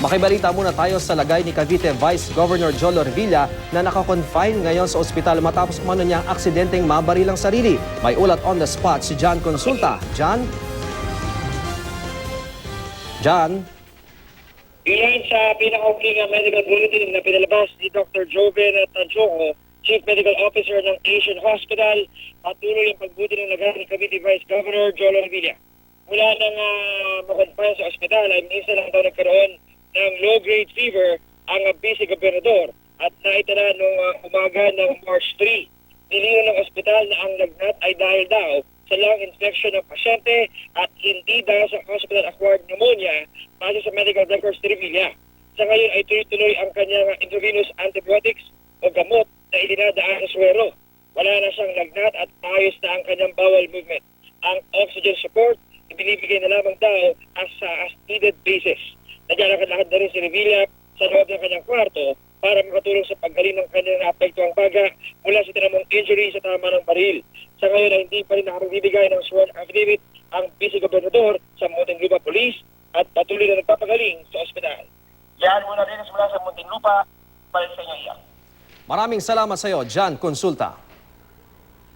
Makibalita muna tayo sa lagay ni Cavite Vice Governor Jolo Revilla na nakakonfine ngayon sa ospital matapos umano niyang aksidenteng mabaril ang sarili. May ulat on the spot si John Consulta. John? Ilan sa pinakahuling medical bulletin na pinalabas ni Dr. Joven Tanchoco, Chief Medical Officer ng Asian Hospital, patuloy ang pagbuti ng lagay ni Cavite Vice Governor Jolo Revilla. Mula nang makonfine sa ospital ay minsan lang daw nagkaroon ng low-grade fever ang busy gobernador at naitala noong umaga ng March 3. Nilino ng ospital na ang lagnat ay dahil daw sa lung infection ng pasyente at hindi dahil sa hospital-acquired pneumonia base sa medical records ni Revilla. Sa ngayon ay tuloy-tuloy ang kanyang intravenous antibiotics o gamot na ilinadaan sa suwero. Wala na siyang lagnat at maayos na ang kanyang bowel movement. Ang oxygen support ibinibigay na lamang daw as needed basis. Naglalakad-lakad na rin si Revilla sa loob ng kanyang kwarto para makatulong sa paggaling ng kanyang naapektuang baga mula sa tinamong injury sa tama ng baril. Sa ngayon ay hindi pa rin nakapagbibigay ng sworn affidavit ang vice-gobernador sa Muntinlupa Police at patuloy na nagpapagaling sa ospital. Yan muna rin mula sa Muntinlupa para sa inyo iyan. Maraming salamat sa iyo, John Consulta.